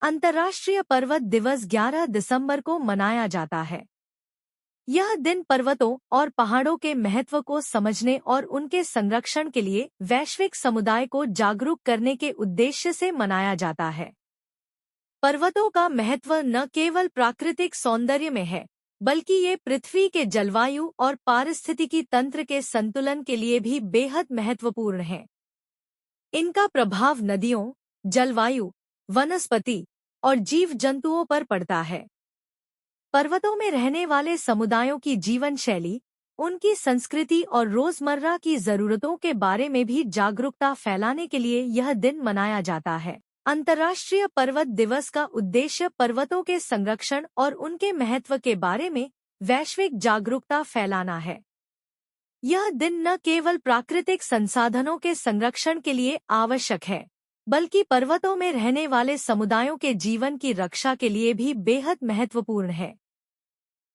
अंतर्राष्ट्रीय पर्वत दिवस 11 दिसंबर को मनाया जाता है। यह दिन पर्वतों और पहाड़ों के महत्व को समझने और उनके संरक्षण के लिए वैश्विक समुदाय को जागरूक करने के उद्देश्य से मनाया जाता है। पर्वतों का महत्व न केवल प्राकृतिक सौंदर्य में है, बल्कि ये पृथ्वी के जलवायु और पारिस्थितिकी तंत्र के संतुलन के लिए भी बेहद महत्वपूर्ण है। इनका प्रभाव नदियों, जलवायु, वनस्पति और जीव जंतुओं पर पड़ता है। पर्वतों में रहने वाले समुदायों की जीवन शैली, उनकी संस्कृति और रोजमर्रा की जरूरतों के बारे में भी जागरूकता फैलाने के लिए यह दिन मनाया जाता है। अंतर्राष्ट्रीय पर्वत दिवस का उद्देश्य पर्वतों के संरक्षण और उनके महत्व के बारे में वैश्विक जागरूकता फैलाना है। यह दिन न केवल प्राकृतिक संसाधनों के संरक्षण के लिए आवश्यक है, बल्कि पर्वतों में रहने वाले समुदायों के जीवन की रक्षा के लिए भी बेहद महत्वपूर्ण है।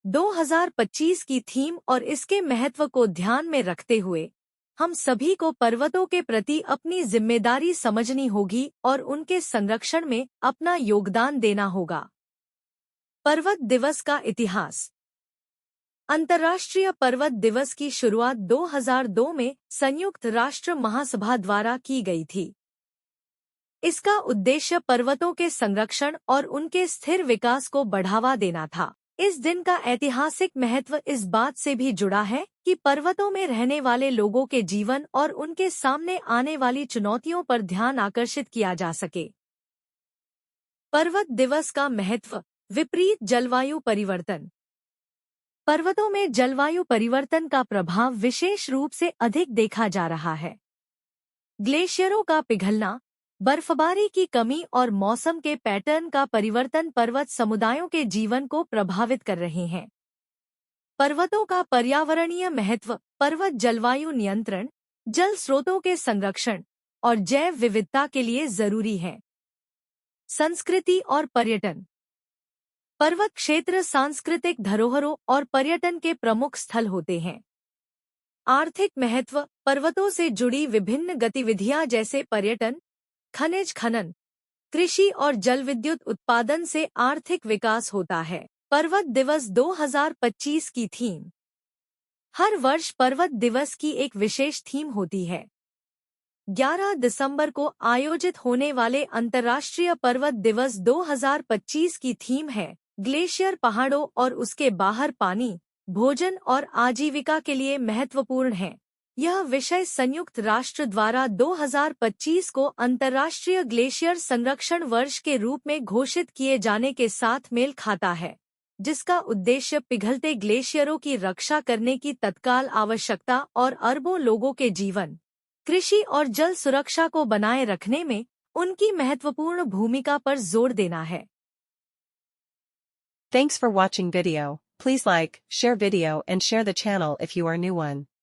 2025 की थीम और इसके महत्व को ध्यान में रखते हुए हम सभी को पर्वतों के प्रति अपनी जिम्मेदारी समझनी होगी और उनके संरक्षण में अपना योगदान देना होगा। पर्वत दिवस का इतिहास। अंतर्राष्ट्रीय पर्वत दिवस की शुरुआत 2002 में संयुक्त राष्ट्र महासभा द्वारा की गई थी। इसका उद्देश्य पर्वतों के संरक्षण और उनके स्थिर विकास को बढ़ावा देना था। इस दिन का ऐतिहासिक महत्व इस बात से भी जुड़ा है कि पर्वतों में रहने वाले लोगों के जीवन और उनके सामने आने वाली चुनौतियों पर ध्यान आकर्षित किया जा सके। पर्वत दिवस का महत्व। विपरीत जलवायु परिवर्तन। पर्वतों में जलवायु परिवर्तन का प्रभाव विशेष रूप से अधिक देखा जा रहा है। ग्लेशियरों का पिघलना, बर्फबारी की कमी और मौसम के पैटर्न का परिवर्तन पर्वत समुदायों के जीवन को प्रभावित कर रहे हैं। पर्वतों का पर्यावरणीय महत्व। पर्वत जलवायु नियंत्रण, जल स्रोतों के संरक्षण और जैव विविधता के लिए जरूरी है। संस्कृति और पर्यटन। पर्वत क्षेत्र सांस्कृतिक धरोहरों और पर्यटन के प्रमुख स्थल होते हैं। आर्थिक महत्व। पर्वतों से जुड़ी विभिन्न गतिविधियां जैसे पर्यटन, खनिज खनन, कृषि और जलविद्युत उत्पादन से आर्थिक विकास होता है। पर्वत दिवस 2025 की थीम। हर वर्ष पर्वत दिवस की एक विशेष थीम होती है। 11 दिसंबर को आयोजित होने वाले अंतर्राष्ट्रीय पर्वत दिवस 2025 की थीम है ग्लेशियर पहाड़ों और उसके बाहर पानी, भोजन और आजीविका के लिए महत्वपूर्ण है। यह विषय संयुक्त राष्ट्र द्वारा 2025 को अंतर्राष्ट्रीय ग्लेशियर संरक्षण वर्ष के रूप में घोषित किए जाने के साथ मेल खाता है, जिसका उद्देश्य पिघलते ग्लेशियरों की रक्षा करने की तत्काल आवश्यकता और अरबों लोगों के जीवन, कृषि और जल सुरक्षा को बनाए रखने में उनकी महत्वपूर्ण भूमिका पर जोर देना है। Thanks for watching video. Please like, share video and share the channel if you are new one.